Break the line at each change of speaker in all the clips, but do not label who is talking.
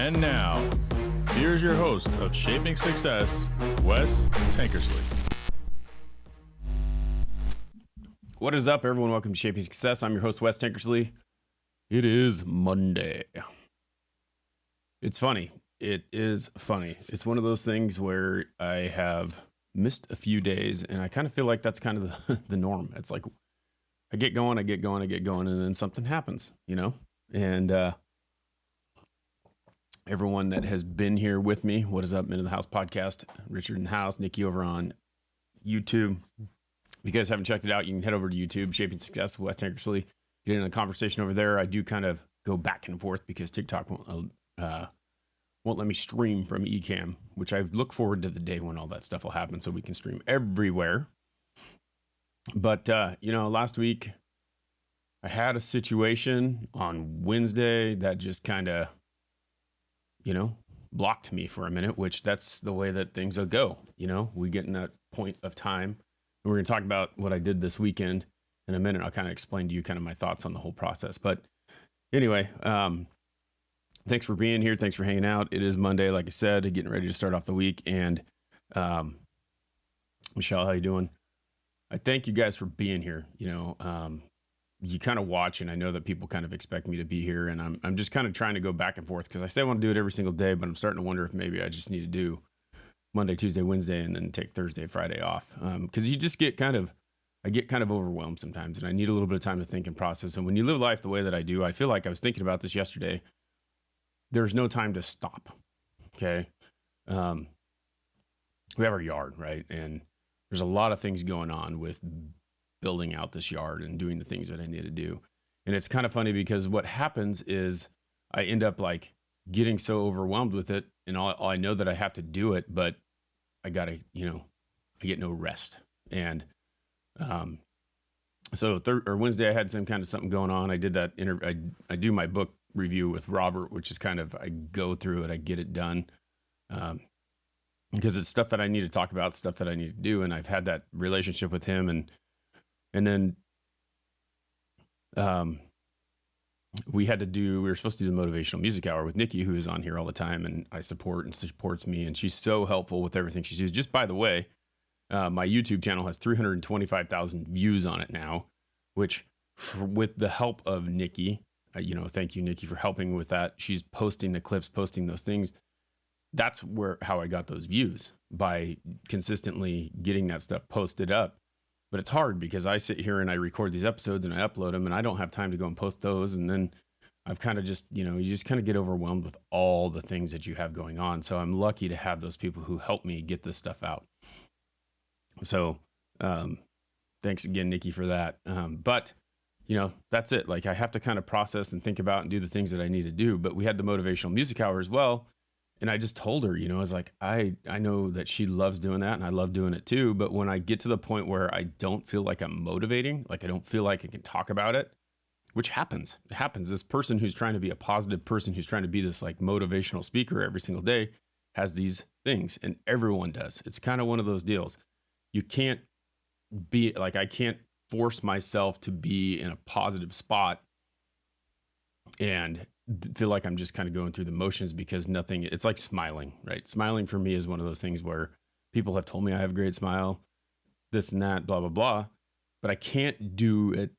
And now, here's your host of Shaping Success, Wes Tankersley.
What is up, everyone? Welcome to Shaping Success. I'm your host, Wes Tankersley. It is Monday. It's funny. It is funny. It's one of those things where I have missed a few days, and I kind of feel like that's kind of the norm. It's like I get going, and then something happens, you know? And everyone that has been here with me, what is up, Men in the House podcast, Richard in the House, Nikki over on YouTube. If you guys haven't checked it out, you can head over to YouTube, Shaping Success with Wes Tankersley. Get in a conversation over there. I do kind of go back and forth because TikTok won't let me stream from Ecamm, which I look forward to the day when all that stuff will happen so we can stream everywhere. But, last week I had a situation on Wednesday that just kind of, blocked me for a minute, which that's the way that things will go. We get in that point of time. We're going to talk about what I did this weekend in a minute. I'll kind of explain to you kind of my thoughts on the whole process. But anyway, thanks for being here. Thanks for hanging out. It is Monday, like I said, getting ready to start off the week. And Michelle, how you doing? I thank you guys for being here. You kind of watch, and I know that people kind of expect me to be here. And I'm just kind of trying to go back and forth because I say I want to do it every single day, but I'm starting to wonder if maybe I just need to do Monday, Tuesday, Wednesday, and then take Thursday, Friday off. Because you just get I get kind of overwhelmed sometimes, and I need a little bit of time to think and process. And when you live life the way that I do, I feel like I was thinking about this yesterday. There's no time to stop. Okay. We have our yard, right? And there's a lot of things going on with building out this yard and doing the things that I need to do. And it's kind of funny because what happens is I end up like getting so overwhelmed with it, and all I know that I have to do it, but I gotta, I get no rest. And so Wednesday I had some kind of something going on. I did that I do my book review with Robert, which is kind of, I go through it, I get it done, because it's stuff that I need to talk about, stuff that I need to do, and I've had that relationship with him, and then we were supposed to do the motivational music hour with Nikki, who is on here all the time, and I support and supports me, and she's so helpful with everything she does. Just by the way, my YouTube channel has 325,000 views on it now, which with the help of Nikki, thank you, Nikki, for helping with that. She's posting the clips, posting those things. That's how I got those views, by consistently getting that stuff posted up. But it's hard because I sit here and I record these episodes and I upload them, and I don't have time to go and post those. And then I've kind of just, you just kind of get overwhelmed with all the things that you have going on. So I'm lucky to have those people who help me get this stuff out. So thanks again, Nikki, for that. But that's it. Like, I have to kind of process and think about and do the things that I need to do. But we had the motivational music hour as well. And I just told her, I was like, I know that she loves doing that, and I love doing it too. But when I get to the point where I don't feel like I'm motivating, like I don't feel like I can talk about it, which happens. It happens. This person who's trying to be a positive person, who's trying to be this like motivational speaker every single day, has these things, and everyone does. It's kind of one of those deals. You can't be like, I can't force myself to be in a positive spot and feel like I'm just kind of going through the motions, because it's like smiling, right? Smiling for me is one of those things where people have told me I have a great smile, this and that, blah, blah, blah, but I can't do it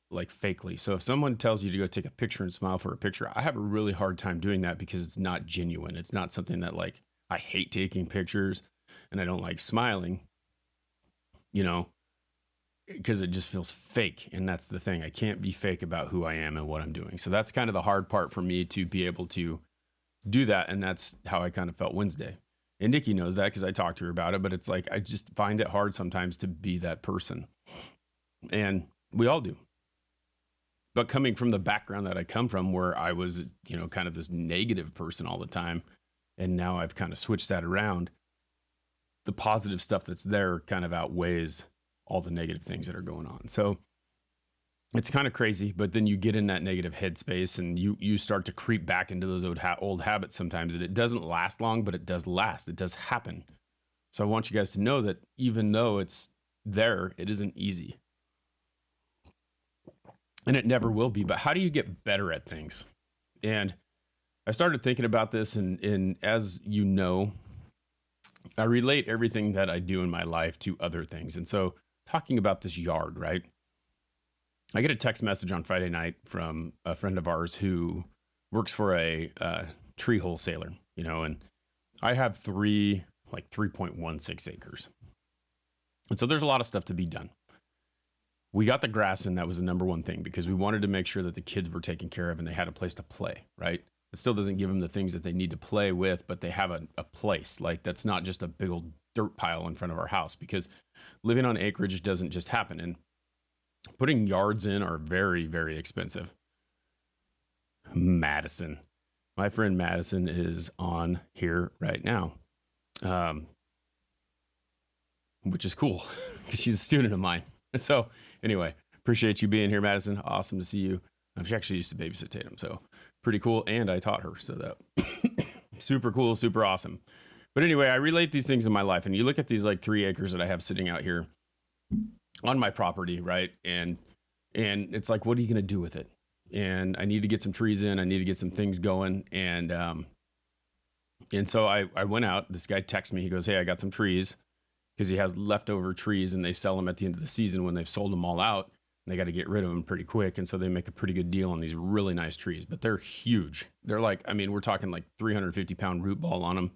like fakely. So if someone tells you to go take a picture and smile for a picture, I have a really hard time doing that because it's not genuine. It's not something that, like, I hate taking pictures and I don't like smiling, because it just feels fake. And that's the thing. I can't be fake about who I am and what I'm doing. So that's kind of the hard part for me, to be able to do that. And that's how I kind of felt Wednesday. And Nikki knows that because I talked to her about it, but it's like, I just find it hard sometimes to be that person. And we all do. But coming from the background that I come from, where I was, kind of this negative person all the time, and now I've kind of switched that around, the positive stuff that's there kind of outweighs all the negative things that are going on. So it's kind of crazy, but then you get in that negative headspace, and you start to creep back into those old habits sometimes, and it doesn't last long, but it does last. It does happen. So I want you guys to know that even though it's there, it isn't easy. And it never will be. But how do you get better at things? And I started thinking about this, and as you know, I relate everything that I do in my life to other things. And so, talking about this yard, right? I get a text message on Friday night from a friend of ours who works for a tree wholesaler, and I have 3.16 acres. And so there's a lot of stuff to be done. We got the grass in. That was the number one thing because we wanted to make sure that the kids were taken care of and they had a place to play, right? It still doesn't give them the things that they need to play with, but they have a place. Like that's not just a big old dirt pile in front of our house because living on acreage doesn't just happen. And putting yards in are very, very expensive. Madison. My friend Madison is on here right now, which is cool because she's a student of mine. So anyway, appreciate you being here, Madison. Awesome to see you. She actually used to babysit Tatum, so pretty cool. And I taught her, so that super cool, super awesome. But anyway, I relate these things in my life, and you look at these like 3 acres that I have sitting out here on my property, right? And it's like, what are you going to do with it? And I need to get some trees in. I need to get some things going. And so I went out. This guy texted me. He goes, "Hey, I got some trees," because he has leftover trees and they sell them at the end of the season when they've sold them all out. And they got to get rid of them pretty quick. And so they make a pretty good deal on these really nice trees, but they're huge. They're like, I mean, we're talking like 350-pound root ball on them.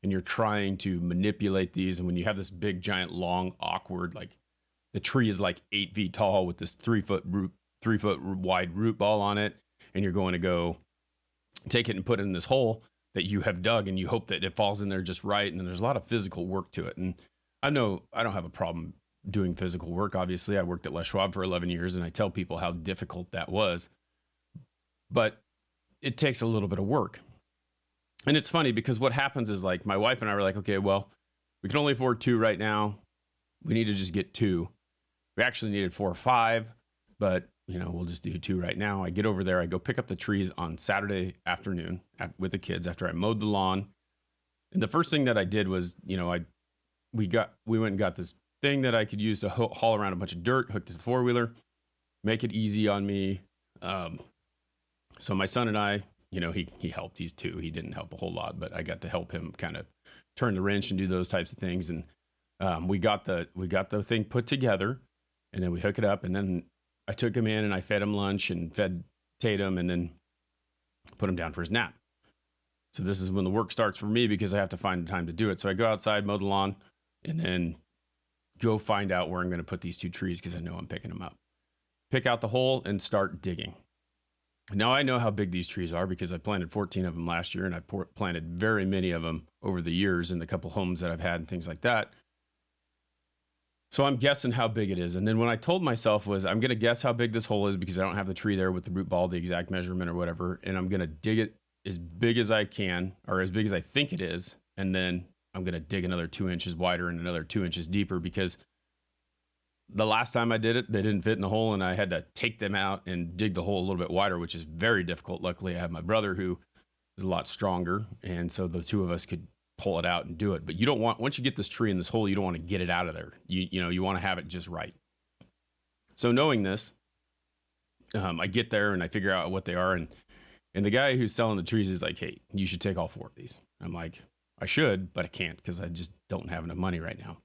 And you're trying to manipulate these. And when you have this big, giant, long, awkward, like the tree is like 8 feet tall with this 3 foot wide root ball on it. And you're going to go take it and put it in this hole that you have dug and you hope that it falls in there just right. And then there's a lot of physical work to it. And I know I don't have a problem doing physical work. Obviously, I worked at Les Schwab for 11 years and I tell people how difficult that was, but it takes a little bit of work. And it's funny because what happens is like my wife and I were like, okay, well, we can only afford 2 right now. We need to just get 2. We actually needed 4 or 5, but we'll just do 2 right now. I get over there. I go pick up the trees on Saturday afternoon with the kids after I mowed the lawn. And the first thing that I did was, we went and got this thing that I could use to haul around a bunch of dirt, hooked to the 4-wheeler, make it easy on me. So my son and I, he helped. He's 2. He didn't help a whole lot, but I got to help him kind of turn the wrench and do those types of things. And we got the thing put together, and then we hook it up, and then I took him in and I fed him lunch and fed Tatum, and then put him down for his nap. So this is when the work starts for me because I have to find the time to do it. So I go outside, mow the lawn, and then go find out where I'm going to put these 2 trees because I know I'm picking them up. Pick out the hole and start digging. Now I know how big these trees are because I planted 14 of them last year, and I planted very many of them over the years in the couple homes that I've had and things like that. So I'm guessing how big it is. And then when I told myself was I'm going to guess how big this hole is because I don't have the tree there with the root ball, the exact measurement or whatever. And I'm going to dig it as big as I can, or as big as I think it is. And then I'm going to dig another 2 inches wider and another 2 inches deeper because the last time I did it, they didn't fit in the hole and I had to take them out and dig the hole a little bit wider, which is very difficult. Luckily, I have my brother who is a lot stronger. And so the 2 of us could pull it out and do it. But you don't want, once you get this tree in this hole, you don't want to get it out of there. You want to have it just right. So knowing this, I get there and I figure out what they are. And the guy who's selling the trees is like, "Hey, you should take all 4 of these." I'm like, I should, but I can't because I just don't have enough money right now.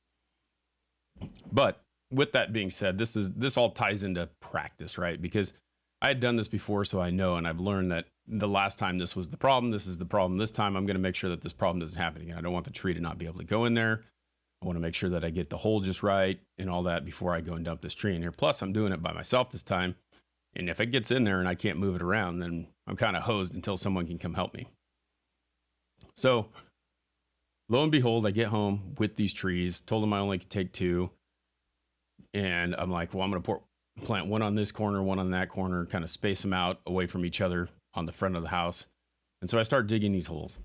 But with that being said, this all ties into practice, right? Because I had done this before, so I know, and I've learned that the last time this was the problem, this is the problem. This time I'm going to make sure that this problem doesn't happen again. I don't want the tree to not be able to go in there. I want to make sure that I get the hole just right and all that before I go and dump this tree in here. Plus, I'm doing it by myself this time. And if it gets in there and I can't move it around, then I'm kind of hosed until someone can come help me. So lo and behold, I get home with these trees, told them I only could take 2. And I'm like, well, I'm going to plant one on this corner, one on that corner, kind of space them out away from each other on the front of the house. And so I start digging these holes.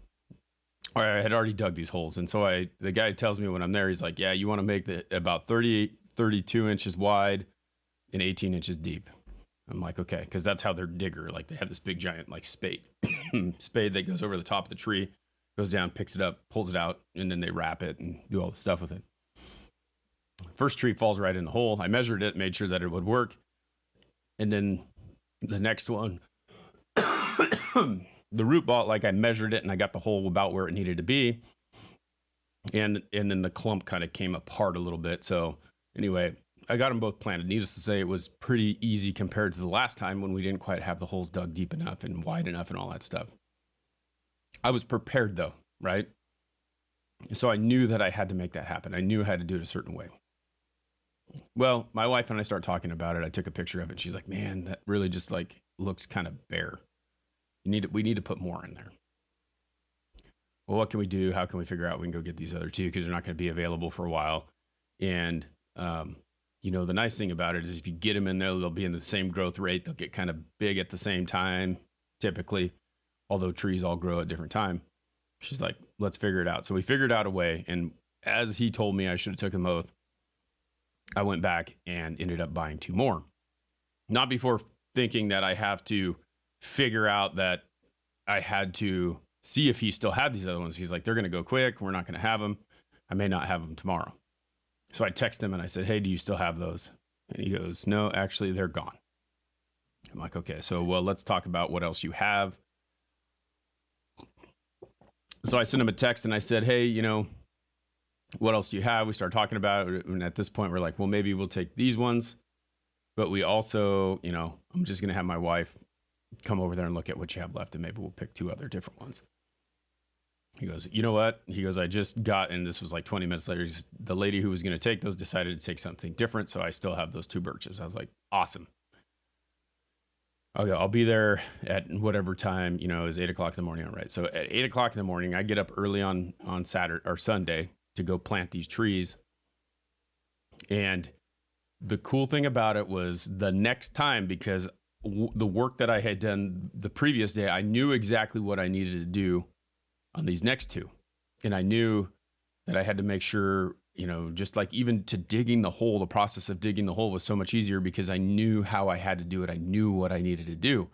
Or I had already dug these holes. And so the guy tells me when I'm there, he's like, yeah, you want to make it about 32 inches wide and 18 inches deep. I'm like, okay, because that's how they're digger. Like they have this big giant like spade that goes over the top of the tree, goes down, picks it up, pulls it out, and then they wrap it and do all the stuff with it. First tree falls right in the hole. I measured it, made sure that it would work. And then the next one, the root ball, like I measured it and I got the hole about where it needed to be. And then the clump kind of came apart a little bit. So anyway, I got them both planted. Needless to say, it was pretty easy compared to the last time when we didn't quite have the holes dug deep enough and wide enough and all that stuff. I was prepared though, right? So I knew that I had to make that happen. I knew I had to do it a certain way. Well, my wife and I started talking about it. I took a picture of it. She's like, man, that really just like looks kind of bare. We need to put more in there. Well, what can we do? How can we figure out we can go get these other two? Because they're not going to be available for a while. And, the nice thing about it is if you get them in there, they'll be in the same growth rate. They'll get kind of big at the same time, typically, although trees all grow at different time. She's like, let's figure it out. So we figured out a way. And as he told me I should have took them both, I went back and ended up buying two more. Not before thinking that I have to figure out that I had to see if he still had these other ones. He's like, they're going to go quick. We're not going to have them. I may not have them tomorrow. So I text him and I said, hey, do you still have those? And he goes, no, actually, they're gone. I'm like, okay, so well, let's talk about what else you have. So I sent him a text and I said, hey, what else do you have? We started talking about it. And at this point, we're like, well, maybe we'll take these ones. But we also, I'm just going to have my wife come over there and look at what you have left. And maybe we'll pick two other different ones. He goes, you know what? He goes, I just got, and this was like 20 minutes later, the lady who was going to take those decided to take something different. So I still have those two birches. I was like, awesome. Okay, I'll be there at whatever time, it was 8 o'clock in the morning. All right. So at 8 o'clock in the morning, I get up early on Saturday or Sunday to go plant these trees. And the cool thing about it was the next time, because the work that I had done the previous day, I knew exactly what I needed to do on these next two. And I knew that I had to make sure, just like even to digging the hole, the process of digging the hole was so much easier because I knew how I had to do it. I knew what I needed to do,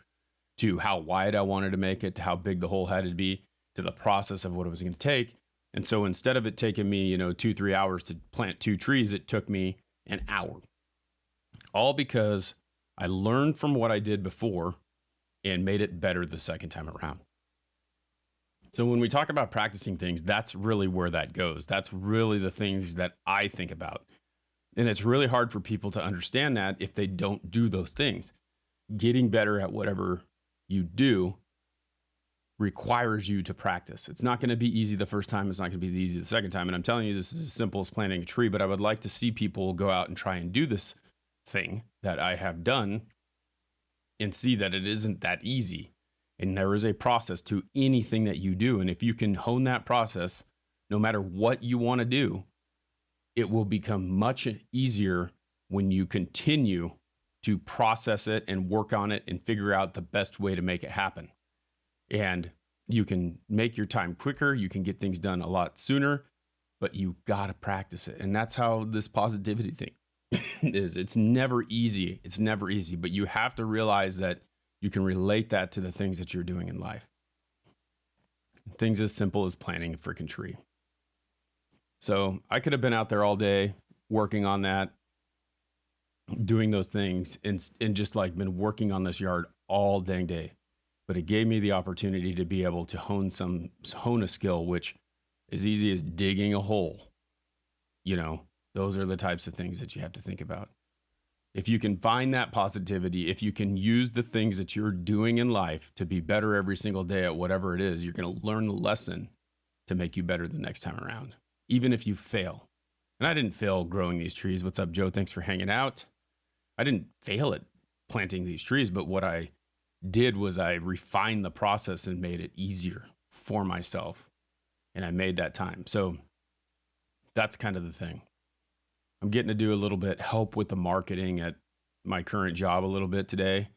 to how wide I wanted to make it, to how big the hole had to be, to the process of what it was going to take. And so instead of it taking me, 2-3 hours to plant two trees, it took me an hour. All because I learned from what I did before and made it better the second time around. So when we talk about practicing things, that's really where that goes. That's really the things that I think about. And it's really hard for people to understand that if they don't do those things. Getting better at whatever you do requires you to practice. It's not going to be easy the first time. It's not going to be easy the second time. And I'm telling you, this is as simple as planting a tree, but I would like to see people go out and try and do this thing that I have done and see that it isn't that easy. And there is a process to anything that you do. And if you can hone that process, no matter what you want to do, it will become much easier when you continue to process it and work on it and figure out the best way to make it happen. And you can make your time quicker. You can get things done a lot sooner, but you got to practice it. And that's how this positivity thing is. It's never easy. It's never easy, but you have to realize that you can relate that to the things that you're doing in life. Things as simple as planting a freaking tree. So I could have been out there all day working on that, doing those things, and just like been working on this yard all dang day. But it gave me the opportunity to be able to hone a skill, which is easy as digging a hole. Those are the types of things that you have to think about. If you can find that positivity, if you can use the things that you're doing in life to be better every single day at whatever it is, you're going to learn the lesson to make you better the next time around, even if you fail. And I didn't fail growing these trees. What's up, Joe? Thanks for hanging out. I didn't fail at planting these trees, but what I did was I refined the process and made it easier for myself. And I made that time. So that's kind of the thing. I'm getting to do a little bit help with the marketing at my current job a little bit today.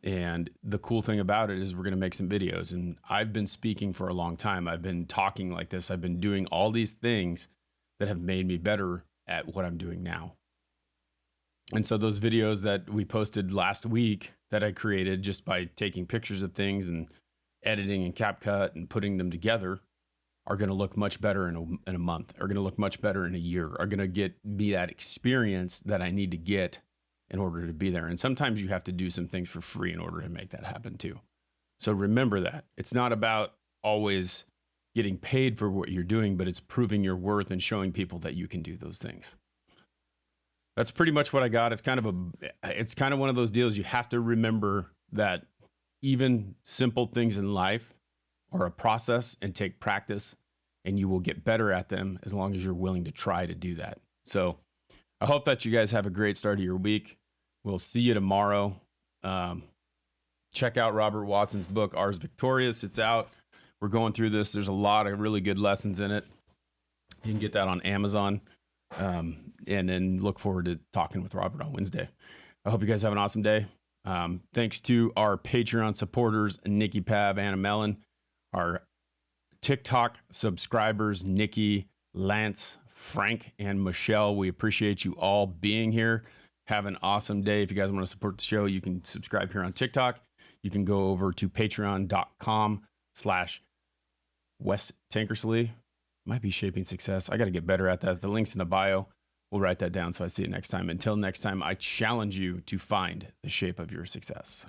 And the cool thing about it is we're going to make some videos. And I've been speaking for a long time. I've been talking like this. I've been doing all these things that have made me better at what I'm doing now. And so those videos that we posted last week that I created just by taking pictures of things and editing and CapCut and putting them together are going to look much better in a month, are going to look much better in a year, are going to be that experience that I need to get in order to be there. And sometimes you have to do some things for free in order to make that happen too. So remember that. It's not about always getting paid for what you're doing, but it's proving your worth and showing people that you can do those things. That's pretty much what I got. It's kind of one of those deals. You have to remember that even simple things in life are a process and take practice, and you will get better at them as long as you're willing to try to do that. So I hope that you guys have a great start of your week. We'll see you tomorrow. Check out Robert Watson's book, Ars Victorious. It's out. We're going through this. There's a lot of really good lessons in it. You can get that on Amazon. And then look forward to talking with Robert on Wednesday. I hope you guys have an awesome day. Thanks to our Patreon supporters, Nikki Pav, Anna Mellon, our TikTok subscribers, Nikki, Lance, Frank, and Michelle. We appreciate you all being here. Have an awesome day. If you guys want to support the show, you can subscribe here on TikTok. You can go over to patreon.com/Wes Tankersley. Might be Shaping Success. I got to get better at that. The link's in the bio. We'll write that down so I see it next time. Until next time, I challenge you to find the shape of your success.